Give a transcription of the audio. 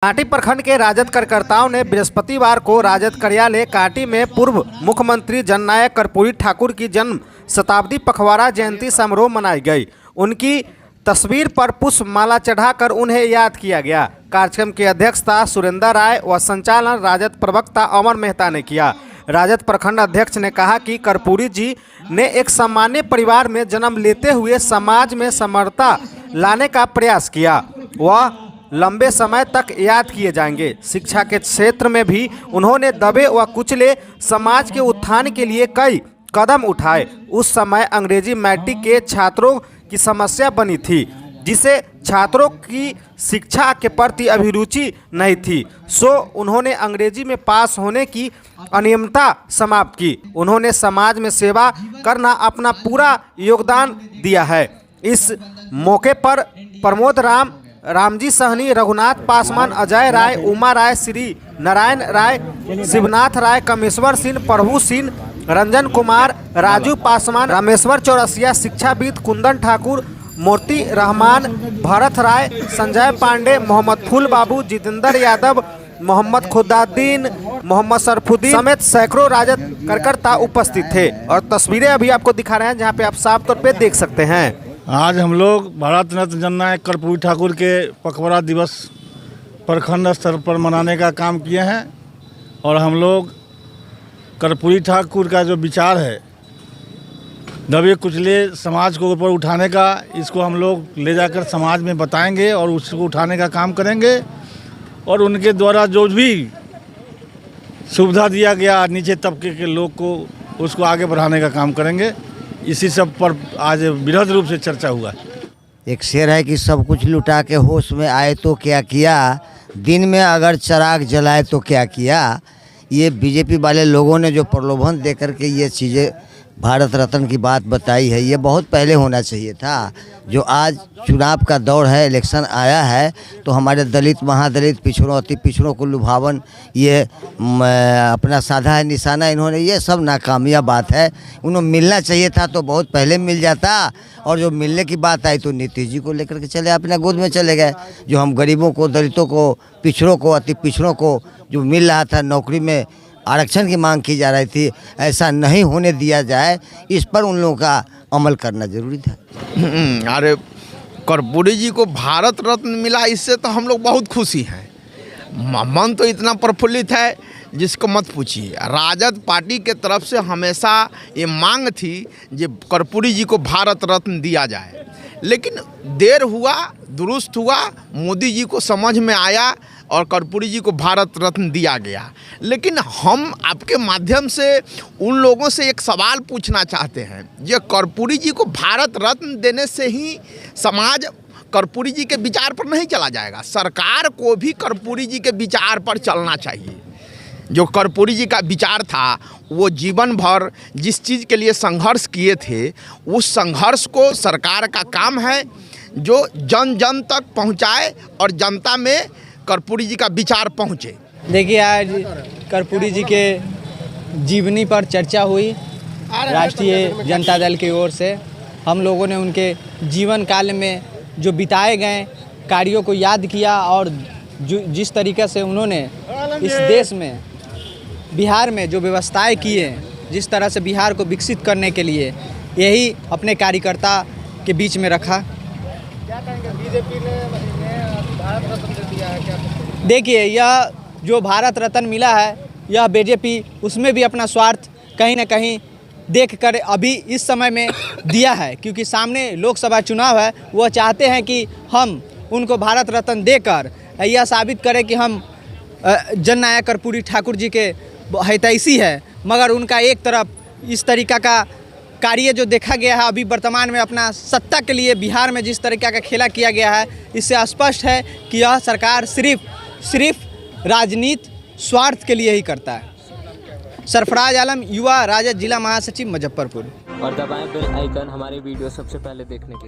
कांटी प्रखंड के राजद कार्यकर्ताओं ने बृहस्पतिवार को राजद कार्यालय कांटी में पूर्व मुख्यमंत्री जननायक कर्पूरी ठाकुर की जन्म शताब्दी पखवाड़ा जयंती समारोह मनाई गई। उनकी तस्वीर पर पुष्प माला चढ़ाकर उन्हें याद किया गया। कार्यक्रम की अध्यक्षता सुरेंद्र राय व संचालन राजद प्रवक्ता अमर मेहता ने किया। राजद प्रखंड अध्यक्ष ने कहा कि कर्पूरी जी ने एक सामान्य परिवार में जन्म लेते हुए समाज में समरसता लाने का प्रयास किया। वह लंबे समय तक याद किए जाएंगे। शिक्षा के क्षेत्र में भी उन्होंने दबे व कुचले समाज के उत्थान के लिए कई कदम उठाए। उस समय अंग्रेजी मैट्रिक के छात्रों की समस्या बनी थी, जिसे छात्रों की शिक्षा के प्रति अभिरुचि नहीं थी, सो उन्होंने अंग्रेजी में पास होने की अनियमितता समाप्त की। उन्होंने समाज में सेवा करना अपना पूरा योगदान दिया है। इस मौके पर प्रमोद राम, रामजी सहनी, रघुनाथ पासवान, अजय राय, उमा राय, श्री नारायण राय, शिवनाथ राय, कमेश्वर सिंह, प्रभु सिंह, रंजन कुमार, राजू पासवान, रामेश्वर चौरसिया, शिक्षाविद कुंदन ठाकुर, मोती रहमान, भरत राय, संजय पांडे, मोहम्मद फूल बाबू, जितेंद्र यादव, मोहम्मद खुदाद्दीन, मोहम्मद सरफुद्दीन समेत सैकड़ों राजद कार्यकर्ता उपस्थित थे। और तस्वीरें अभी आपको दिखा रहे हैं, जहां पे आप साफ तौर पे देख सकते हैं। आज हम लोग भारत रत्न जननायक कर्पूरी ठाकुर के पखवाड़ा दिवस प्रखंड स्तर पर मनाने का काम किए हैं। और हम लोग कर्पूरी ठाकुर का जो विचार है दबे कुचले समाज को ऊपर उठाने का, इसको हम लोग ले जाकर समाज में बताएंगे और उसको उठाने का काम करेंगे। और उनके द्वारा जो भी सुविधा दिया गया नीचे तबके के लोग को, उसको आगे बढ़ाने का काम करेंगे। इसी सब पर आज बृहद रूप से चर्चा हुआ। एक शेर है कि सब कुछ लुटा के होश में आए तो क्या किया, दिन में अगर चिराग जलाए तो क्या किया। ये बीजेपी वाले लोगों ने जो प्रलोभन दे करके ये चीज़ें भारत रत्न की बात बताई है, ये बहुत पहले होना चाहिए था। जो आज चुनाव का दौर है, इलेक्शन आया है, तो हमारे दलित, महादलित, पिछड़ों, अति पिछड़ों को लुभावन ये अपना साधा है निशाना इन्होंने, ये सब नाकामयाब बात है। उन्हें मिलना चाहिए था तो बहुत पहले मिल जाता। और जो मिलने की बात आई तो नीतीश जी को लेकर के चले अपने गोद में चले गए। जो हम गरीबों को, दलितों को, पिछड़ों को, अति पिछड़ों को जो मिल रहा था, नौकरी में आरक्षण की मांग की जा रही थी, ऐसा नहीं होने दिया जाए, इस पर उन लोगों का अमल करना जरूरी था। अरे कर्पूरी जी को भारत रत्न मिला, इससे तो हम लोग बहुत खुशी हैं। मन तो इतना प्रफुल्लित है जिसको मत पूछिए। राजद पार्टी के तरफ से हमेशा ये मांग थी कि कर्पूरी जी को भारत रत्न दिया जाए, लेकिन देर हुआ, दुरुस्त हुआ, मोदी जी को समझ में आया और कर्पूरी जी को भारत रत्न दिया गया। लेकिन हम आपके माध्यम से उन लोगों से एक सवाल पूछना चाहते हैं, ये कर्पूरी जी को भारत रत्न देने से ही समाज कर्पूरी जी के विचार पर नहीं चला जाएगा। सरकार को भी कर्पूरी जी के विचार पर चलना चाहिए। जो कर्पूरी जी का विचार था, वो जीवन भर जिस चीज़ के लिए संघर्ष किए थे, उस संघर्ष को सरकार का काम है जो जन जन तक पहुंचाए और जनता में कर्पूरी जी का विचार पहुंचे। देखिए, आज कर्पूरी जी के जीवनी पर चर्चा हुई राष्ट्रीय जनता दल की ओर से। हम लोगों ने उनके जीवन काल में जो बिताए गए कार्यों को याद किया और जिस तरीके से उन्होंने इस देश में, बिहार में जो व्यवस्थाएं की हैं, जिस तरह से बिहार को विकसित करने के लिए, यही अपने कार्यकर्ता के बीच में रखा। क्या कहेंगे, बीजेपी ने भारत रत्न दे दिया है क्या? देखिए, यह जो भारत रत्न मिला है, यह बीजेपी उसमें भी अपना स्वार्थ कहीं ना कहीं देखकर अभी इस समय में दिया है, क्योंकि सामने लोकसभा चुनाव है। वह चाहते हैं कि हम उनको भारत रत्न देकर यह साबित करें कि हम जननायक कर्पूरी ठाकुर जी के हितैषी है। मगर उनका एक तरफ इस तरीका का कार्य जो देखा गया है अभी वर्तमान में अपना सत्ता के लिए बिहार में जिस तरीके का खेला किया गया है, इससे स्पष्ट है कि यह सरकार सिर्फ राजनीति स्वार्थ के लिए ही करता है। सरफराज आलम, युवा राजद जिला महासचिव, मुजफ्फरपुर। और दबाएं बेल आइकन हमारे वीडियो सबसे पहले देखने के लिए।